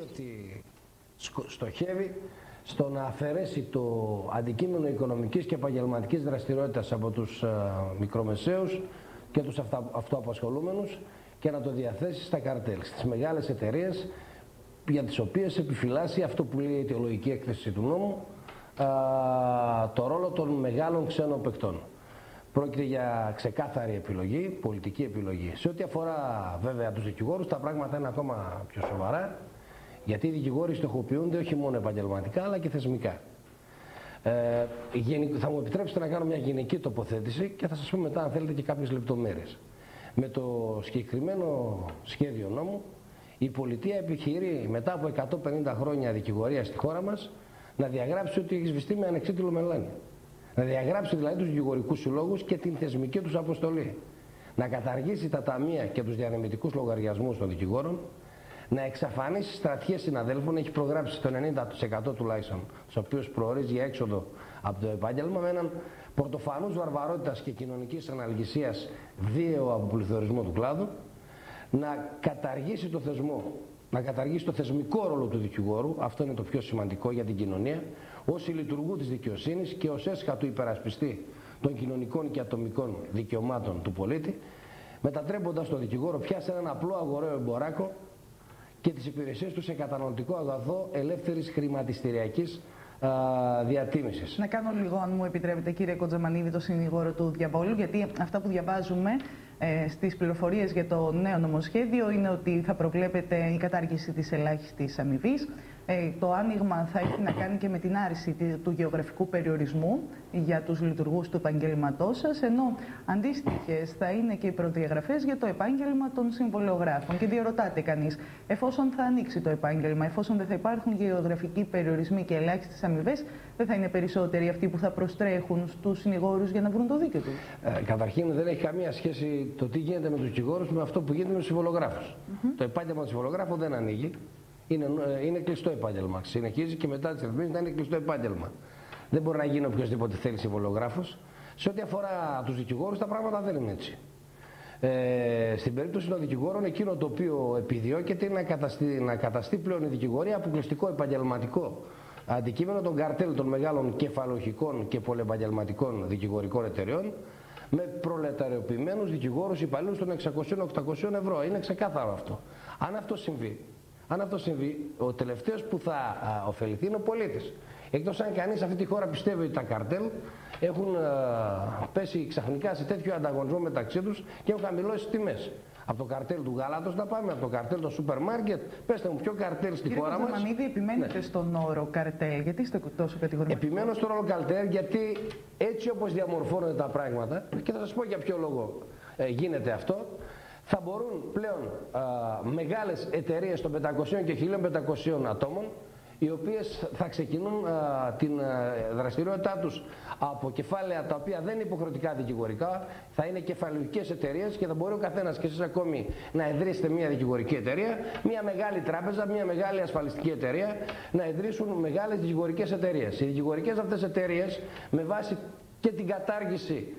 Ότι στοχεύει στο να αφαιρέσει το αντικείμενο οικονομικής και επαγγελματικής δραστηριότητας από τους μικρομεσαίους και τους αυτοαπασχολούμενους και να το διαθέσει στα καρτέλ, στις μεγάλες εταιρείες για τις οποίες επιφυλάσσει αυτό που λέει η αιτιολογική έκθεση του νόμου, το ρόλο των μεγάλων ξένων παικτών. Πρόκειται για ξεκάθαρη επιλογή, πολιτική επιλογή. Σε ό,τι αφορά βέβαια τους δικηγόρους, τα πράγματα είναι ακόμα πιο σοβαρά, γιατί οι δικηγόροι στοχοποιούνται όχι μόνο επαγγελματικά αλλά και θεσμικά. Θα μου επιτρέψετε να κάνω μια γενική τοποθέτηση και θα σας πω μετά αν θέλετε και κάποιες λεπτομέρειες. Με το συγκεκριμένο σχέδιο νόμου η πολιτεία επιχειρεί μετά από 150 χρόνια δικηγορία στη χώρα μας να διαγράψει ότι έχει σβηστεί με ανεξίτηλο μελάνι. Να διαγράψει δηλαδή τους δικηγορικούς συλλόγους και την θεσμική τους αποστολή. Να καταργήσει τα ταμεία και τους διανεμητικούς λογαριασμούς των δικηγόρων. Να εξαφανίσει στρατιές συναδέλφων, έχει προγράψει το 90% τουλάχιστον, στους οποίους προορίζει έξοδο από το επάγγελμα, με έναν πρωτοφανούς βαρβαρότητας και κοινωνικής αναλγησίας βίαιο αποπληθωρισμό του κλάδου. Να καταργήσει το θεσμό, να καταργήσει το θεσμικό ρόλο του δικηγόρου, αυτό είναι το πιο σημαντικό για την κοινωνία, ως λειτουργού της δικαιοσύνης και ως έσχατου υπερασπιστή των κοινωνικών και ατομικών δικαιωμάτων του πολίτη, μετατρέποντας τον δικηγόρο πια σε έναν απλό αγοραίο εμποράκο και τις υπηρεσίες του σε καταναλωτικό αγαθό ελεύθερης χρηματιστηριακής διατίμησης. Να κάνω λίγο, αν μου επιτρέπετε, κύριε Κοντζαμανίδη, το συνηγόρο του διαβόλου, γιατί αυτά που διαβάζουμε στις πληροφορίες για το νέο νομοσχέδιο είναι ότι θα προβλέπεται η κατάργηση της ελάχιστης αμοιβής. Το άνοιγμα θα έχει να κάνει και με την άρση του γεωγραφικού περιορισμού για τους λειτουργούς του επαγγέλματός σας, ενώ αντίστοιχες θα είναι και οι προδιαγραφές για το επάγγελμα των συμβολιογράφων. Και διαρωτάται κανείς, εφόσον θα ανοίξει το επάγγελμα, εφόσον δεν θα υπάρχουν γεωγραφικοί περιορισμοί και ελάχιστες αμοιβές, δεν θα είναι περισσότεροι αυτοί που θα προστρέχουν στους συνηγόρους για να βρουν το δίκαιο τους? Καταρχήν, δεν έχει καμία σχέση το τι γίνεται με τους δικηγόρους με αυτό που γίνεται με τους συμβολογράφους. Το επάγγελμα του συμβολογράφου δεν ανοίγει. Είναι κλειστό επάγγελμα. Συνεχίζει και μετά τις ρυθμίσεις να είναι κλειστό επάγγελμα. Δεν μπορεί να γίνει οποιοδήποτε θέλει συμβολογράφος. Σε ό,τι αφορά τους δικηγόρους, τα πράγματα δεν είναι έτσι. Στην περίπτωση των δικηγόρων, εκείνο το οποίο επιδιώκεται είναι να καταστεί πλέον η δικηγορία αποκλειστικό επαγγελματικό αντικείμενο των καρτέλ των μεγάλων κεφαλοχικών και πολυεπαγγελματικών δικηγορικών εταιρεών, με προλεταριοποιημένους δικηγόρους υπαλλήλους των 600-800 ευρώ. Είναι ξεκάθαρο αυτό. Αν αυτό συμβεί, ο τελευταίος που θα ωφεληθεί είναι ο πολίτης. Εκτός αν κανείς σε αυτή τη χώρα πιστεύει ότι τα καρτέλ έχουν πέσει ξαφνικά σε τέτοιο ανταγωνισμό μεταξύ τους και έχουν χαμηλώσει τιμές. Από το καρτέλ του γάλατος να πάμε, από το καρτέλ του σούπερ μάρκετ. Πέστε μου, ποιο καρτέλ στη χώρα μας? Κύριε Κοντζαμανίδη, επιμένετε στον όρο καρτέλ, γιατί είστε τόσο κατηγορηματικοί? Επιμένω στον όρο καρτέλ γιατί έτσι όπως διαμορφώνονται τα πράγματα, και θα σας πω για ποιο λόγο γίνεται αυτό, θα μπορούν πλέον μεγάλες εταιρείες των 500 και 1500 ατόμων, οι οποίες θα ξεκινούν την δραστηριότητά τους από κεφάλαια τα οποία δεν είναι υποχρεωτικά δικηγορικά, θα είναι κεφαλαιικές εταιρείες και θα μπορεί ο καθένας και εσείς ακόμη να ιδρύσετε μια δικηγορική εταιρεία, μια μεγάλη τράπεζα, μια μεγάλη ασφαλιστική εταιρεία, να ιδρύσουν μεγάλες δικηγορικές εταιρείες. Οι δικηγορικές αυτές εταιρείες, με βάση και την κατάργηση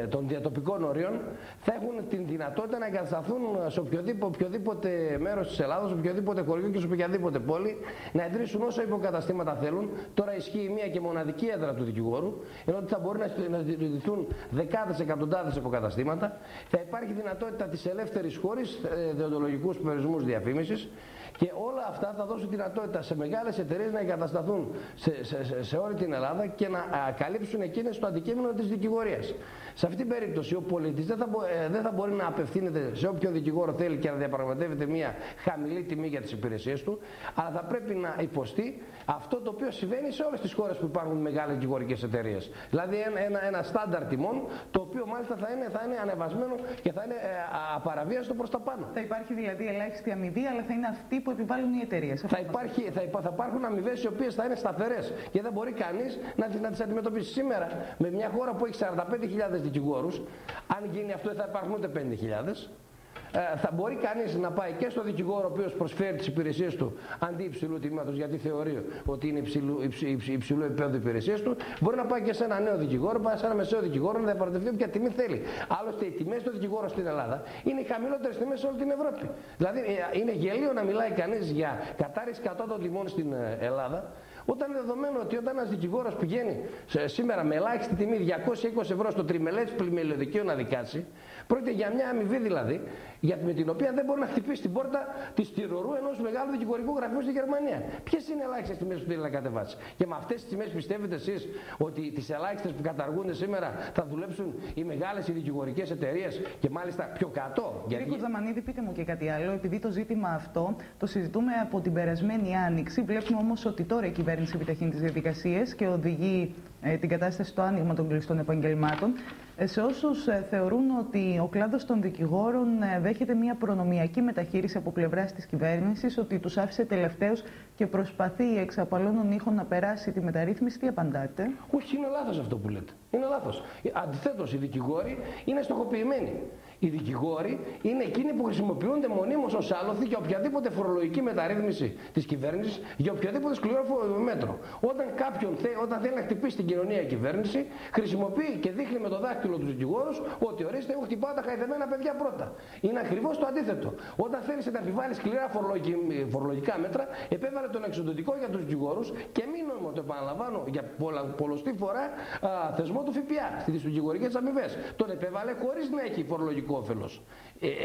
των διατοπικών ορίων, θα έχουν την δυνατότητα να εγκατασταθούν σε οποιοδήποτε μέρος της Ελλάδας, σε οποιοδήποτε χωριό και σε οποιαδήποτε πόλη, να ιδρύσουν όσα υποκαταστήματα θέλουν. Τώρα ισχύει μία και μοναδική έδρα του δικηγόρου, ενώ ότι θα μπορεί να ιδρυθούν δεκάδες, εκατοντάδες υποκαταστήματα. Θα υπάρχει δυνατότητα της ελεύθερης χώρης, δεοντολογικούς περιορισμούς διαφήμισης. Και όλα αυτά θα δώσουν δυνατότητα σε μεγάλες εταιρείες να εγκατασταθούν σε όλη την Ελλάδα και να καλύψουν εκείνες το αντικείμενο της δικηγορίας. Σε αυτήν την περίπτωση ο πολίτης δεν θα μπορεί να απευθύνεται σε όποιον δικηγόρο θέλει και να διαπραγματεύεται μια χαμηλή τιμή για τις υπηρεσίες του, αλλά θα πρέπει να υποστεί αυτό το οποίο συμβαίνει σε όλες τις χώρες που υπάρχουν μεγάλες δικηγορικές εταιρείες. Δηλαδή ένα στάνταρ τιμών, το οποίο μάλιστα θα είναι ανεβασμένο και θα είναι απαραβίαστο προς τα πάνω. Θα υπάρχει δηλαδή ελάχιστη αμοιβή, αλλά θα είναι αυτή που επιβάλλουν οι εταιρείες. Θα υπάρχουν αμοιβές οι οποίες θα είναι σταθερές και δεν μπορεί κανείς να τις αντιμετωπίσει. Σήμερα, με μια χώρα που έχει 45.000 δικηγόρους, αν γίνει αυτό δεν θα υπάρχουν ούτε 5.000. Θα μπορεί κανείς να πάει και στο δικηγόρο ο οποίος προσφέρει τις υπηρεσίες του αντί υψηλού τιμήματος, γιατί θεωρεί ότι είναι υψηλό επίπεδο υπηρεσίες του. Μπορεί να πάει και σε ένα νέο δικηγόρο, πάει σε ένα μεσαίο δικηγόρο να διαπραγματευτεί όποια τιμή θέλει. Άλλωστε, οι τιμές των δικηγόρων στην Ελλάδα είναι οι χαμηλότερες τιμές σε όλη την Ευρώπη. Δηλαδή, είναι γελίο να μιλάει κανείς για κατάρριξη κατώτατων τιμών στην Ελλάδα, όταν είναι δεδομένο ότι όταν ένας δικηγόρος πηγαίνει σήμερα με ελάχιστη τιμή 220 ευρώ στο τριμελές πλημελιωδικείο να δικάσει, πρόκειται για μια αμοιβή δηλαδή, με την οποία δεν μπορεί να χτυπήσει την πόρτα της τυρορού ενός μεγάλου δικηγορικού γραφείου στη Γερμανία. Ποιες είναι οι ελάχιστες τιμές που θέλει να κατεβάσει? Και με αυτές τις τιμές πιστεύετε εσείς ότι τις ελάχιστες που καταργούνται σήμερα θα δουλέψουν οι μεγάλες οι δικηγορικές εταιρείες και μάλιστα πιο κάτω? Κύριε Κοντζαμανίδη, πείτε μου και κάτι άλλο, επειδή το ζήτημα αυτό το συζητούμε από την περασμένη Άνοιξη. Βλέπουμε όμως ότι τώρα η κυβέρνηση επιταχύνει τις διαδικασίες και οδηγεί την κατάσταση στο άνοιγμα των κλειστών επαγγελμάτων. Σε όσους θεωρούν ότι ο κλάδος των δικηγόρων δέχεται μια προνομιακή μεταχείριση από πλευράς της κυβέρνησης, ότι τους άφησε τελευταίους και προσπαθεί εξ απαλώνων ήχων να περάσει τη μεταρρύθμιση, τι απαντάτε? Όχι, είναι λάθος αυτό που λέτε. Είναι λάθος. Αντιθέτως, οι δικηγόροι είναι στοχοποιημένοι. Οι δικηγόροι είναι εκείνοι που χρησιμοποιούνται μονίμως ως άλοθη για οποιαδήποτε φορολογική μεταρρύθμιση της κυβέρνησης, για οποιαδήποτε σκληρό μέτρο. Όταν θέλει να χτυπήσει την κοινωνία η κυβέρνηση, χρησιμοποιεί και δείχνει με το δάχτυλο τους δικηγόρους ότι ορίστε, εγώ χτυπάω τα χαϊδεμένα παιδιά πρώτα. Είναι ακριβώς το αντίθετο. Όταν θέλει να επιβάλλει σκληρά φορολογικά μέτρα, επέβαλε τον εξοντοτικό για τους δικηγόρους και μήνωμο, το επαναλαμβάνω για πολλοστή φορά, θεσμό του ΦΠΑ στις δικηγορικές αμοιβές. Τον επέβαλε χωρίς να έχει φορολογικό όφελος.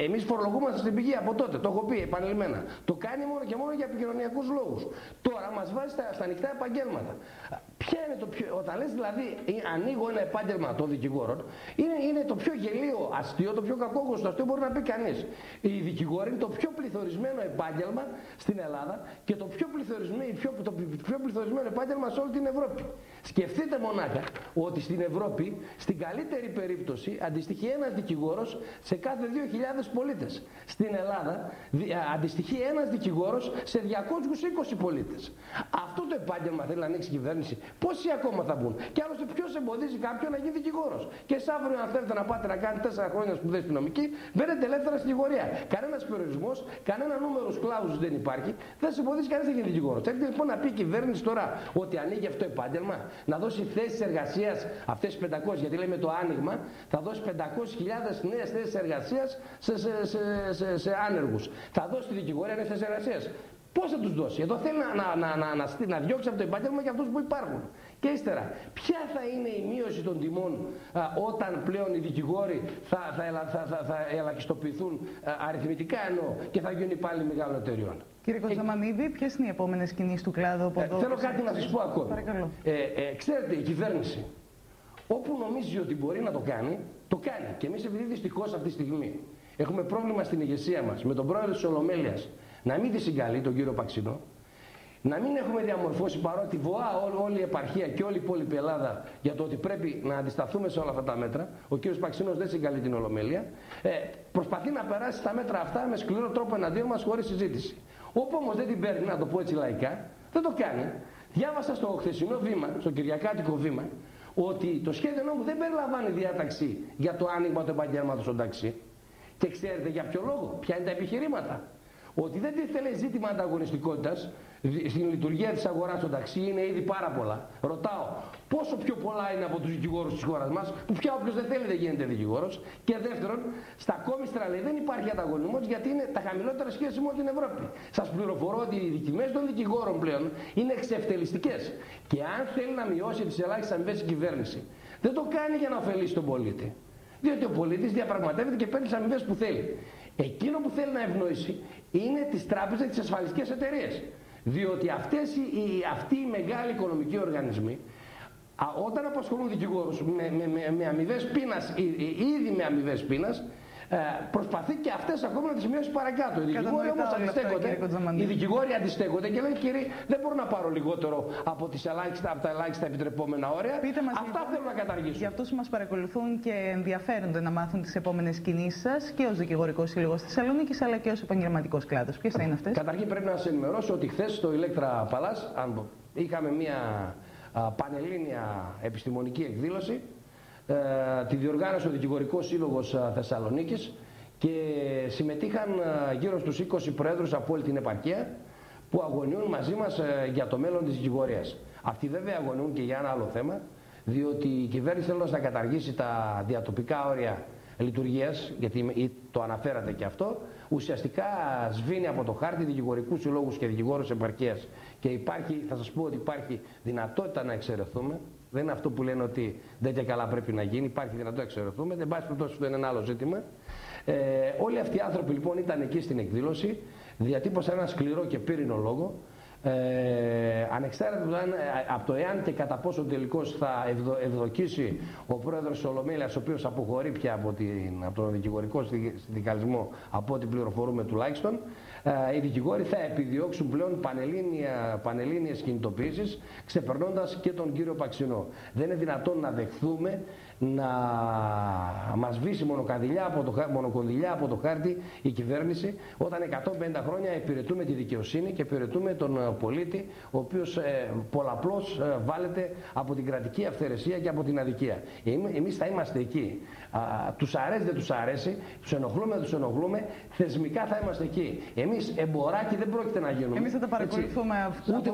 Εμείς φορολογούμαστε στην πηγή από τότε, το έχω πει επανειλημμένα. Το κάνει μόνο και μόνο για επικοινωνιακούς λόγους. Τώρα μας βάζει στα ανοιχτά επαγγέλματα. Ποια είναι το πιο, όταν λες δηλαδή ανοίγω ένα επάγγελμα των δικηγόρων, είναι το πιο γελίο αστείο, το πιο κακόκοστο αστείο μπορεί να πει κανείς. Οι δικηγόροι είναι το πιο πληθωρισμένο επάγγελμα στην Ελλάδα και το πιο πληθωρισμένο επάγγελμα σε όλη την Ευρώπη. Σκεφτείτε μονάχα ότι στην Ευρώπη, στην καλύτερη περίπτωση, αντιστοιχεί ένας δικηγόρος σε κάθε 2.000 πολίτες. Στην Ελλάδα αντιστοιχεί ένας δικηγόρος σε 220 πολίτες. Αυτό το επάγγελμα θέλει να ανοίξει η κυβέρνηση. Πόσοι ακόμα θα μπουν? Και άλλωστε ποιος εμποδίζει κάποιον να γίνει δικηγόρος? Και εσείς αύριο, αν θέλετε να πάτε να κάνετε 4 χρόνια σπουδές στην νομική, μπαίνετε ελεύθερα στη δικηγορία. Κανένας περιορισμός, κανένα νούμερο κλάους δεν υπάρχει. Δεν σε εμποδίζει κανείς να γίνει δικηγόρος. Θέλετε λοιπόν να πει η κυβέρνηση τώρα ότι ανοίγει αυτό το επάγγελμα, να δώσει θέσεις εργασίας, αυτές τις 500, γιατί λέμε το άνοιγμα, θα δώσει 500.000 νέες θέσεις εργασίας σε άνεργους. Θα δώσει τη δικηγορία νέες θέσεις εργασίας. Πώς θα τους δώσει? Εδώ θέλει να διώξει από το επάγγελμα για αυτούς που υπάρχουν. Και ύστερα, ποια θα είναι η μείωση των τιμών όταν πλέον οι δικηγόροι θα ελαχιστοποιηθούν αριθμητικά εννοώ και θα γίνουν υπάλληλοι μεγάλων εταιριών? Κύριε Κοντζαμανίδη, ποιες είναι οι επόμενες κινήσεις του κλάδου από εδώ? Θέλω κάτι να σας πω ακόμη. Παρακαλώ. Ξέρετε, η κυβέρνηση όπου νομίζει ότι μπορεί να το κάνει, το κάνει. Και εμείς επειδή δυστυχώς αυτή τη στιγμή έχουμε πρόβλημα στην ηγεσία μας με τον πρόεδρο της Ολομέλειας να μην τη συγκαλεί, τον κύριο Παξινό, να μην έχουμε διαμορφώσει, παρότι βοά όλη η επαρχία και όλη η υπόλοιπη Ελλάδα για το ότι πρέπει να αντισταθούμε σε όλα αυτά τα μέτρα, ο κύριος Παξινός δεν συγκαλεί την Ολομέλεια, προσπαθεί να περάσει τα μέτρα αυτά με σκληρό τρόπο εναντίον μας χωρίς συζήτηση. Όπου όμως δεν την παίρνει, να το πω έτσι λαϊκά, δεν το κάνει. Διάβασα στο χθεσινό βήμα, στο κυριακάτικο βήμα, ότι το σχέδιο νόμου δεν περιλαμβάνει διάταξη για το άνοιγμα του επαγγέλματος στον ταξί. Και ξέρετε για ποιο λόγο? Ποια είναι τα επιχειρήματα? Ότι δεν τίθεται ζήτημα ανταγωνιστικότητας στην λειτουργία της αγοράς στο ταξί, είναι ήδη πάρα πολλά. Ρωτάω, πόσο πιο πολλά είναι από τους δικηγόρους της χώρας μας, που πια όποιος δεν θέλει δεν γίνεται δικηγόρος? Και δεύτερον, στα κόμιστρα λέει δεν υπάρχει ανταγωνισμός γιατί είναι τα χαμηλότερα σχέση με όλη την Ευρώπη. Σας πληροφορώ ότι οι τιμές των δικηγόρων πλέον είναι εξευτελιστικές. Και αν θέλει να μειώσει τις ελάχιστες αμοιβές η κυβέρνηση, δεν το κάνει για να ωφελήσει τον πολίτη. Διότι ο πολίτης διαπραγματεύεται και παίρνει τις αμοιβές που θέλει. Εκείνο που θέλει να ευνοήσει είναι τις τράπεζες, τις ασφαλιστικές εταιρείες. Διότι αυτοί οι μεγάλοι οικονομικοί οργανισμοί, όταν απασχολούν δικηγόρους με αμοιβές πείνας, ήδη με αμοιβές πείνας, προσπαθεί και αυτές ακόμα να τις μειώσει παρακάτω. Οι δικηγόροι όμως αντιστέκονται και λένε κύριε, δεν μπορώ να πάρω λιγότερο από τα ελάχιστα επιτρεπόμενα όρια. Αυτά θέλω να καταργήσω. Για αυτούς που μας παρακολουθούν και ενδιαφέρονται να μάθουν τις επόμενες κινήσεις σας και ως Δικηγορικός Σύλλογος Θεσσαλονίκης αλλά και ως επαγγελματικός κλάδος. Ποιες θα είναι αυτές? Καταρχήν πρέπει να σας ενημερώσω ότι χθες στο Ηλέκτρα Παλάς είχαμε μια πανελλήνια επιστημονική εκδήλωση. Τη διοργάνωσε ο Δικηγορικός Σύλλογος Θεσσαλονίκης και συμμετείχαν γύρω στους 20 πρόεδρους από όλη την επαρχία που αγωνιούν μαζί μας για το μέλλον της δικηγορίας. Αυτοί βέβαια αγωνιούν και για ένα άλλο θέμα, διότι η κυβέρνηση θέλοντας να καταργήσει τα διατοπικά όρια λειτουργίας, γιατί το αναφέρατε και αυτό, ουσιαστικά σβήνει από το χάρτη δικηγορικούς συλλόγους και δικηγόρους επαρχίας. Και υπάρχει, θα σας πω ότι υπάρχει δυνατότητα να εξαιρεθούμε. Δεν είναι αυτό που λένε ότι δεν και καλά πρέπει να γίνει. Υπάρχει δυνατότητα να εξαιρεθούμε. Δεν πάση περιπτώσει, αυτό είναι ένα άλλο ζήτημα. Όλοι αυτοί οι άνθρωποι λοιπόν ήταν εκεί στην εκδήλωση, διατύπωσαν ένα σκληρό και πύρινο λόγο. Ανεξάρτητα από το εάν και κατά πόσο τελικώς θα ευδοκίσει ο πρόεδρος της Ολομέλειας, ο οποίος αποχωρεί πια από τον δικηγορικό συνδικαλισμό, από ό,τι πληροφορούμε τουλάχιστον, οι δικηγόροι θα επιδιώξουν πλέον πανελλήνιες κινητοποιήσεις, ξεπερνώντας και τον κύριο Παξινό. Δεν είναι δυνατόν να δεχθούμε να μας βήσει μονοκονδυλιά από το χάρτη η κυβέρνηση, όταν 150 χρόνια υπηρετούμε τη δικαιοσύνη και υπηρετούμε τον πολίτη, ο οποίος πολλαπλώς βάλεται από την κρατική αυθαιρεσία και από την αδικία. Εμείς θα είμαστε εκεί. Τους αρέσει, δεν τους αρέσει, τους ενοχλούμε, δεν τους ενοχλούμε, θεσμικά θα είμαστε εκεί. Εμείς εμποράκι δεν πρόκειται να γίνουμε. Εμείς θα τα παρακολουθούμε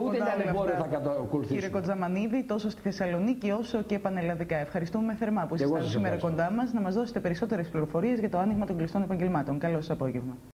ούτε για εμπόριο θα κατακολουθήσουμε. Κύριε Κοντζαμανίδη, τόσο στη Θεσσαλονίκη όσο και πανελλαδικά. Ευχαριστούμε θερμά που ήσασταν σήμερα κοντά μας, να μας δώσετε περισσότερες πληροφορίες για το άνοιγμα των κλειστών επαγγελμάτων. Καλό σας απόγευμα.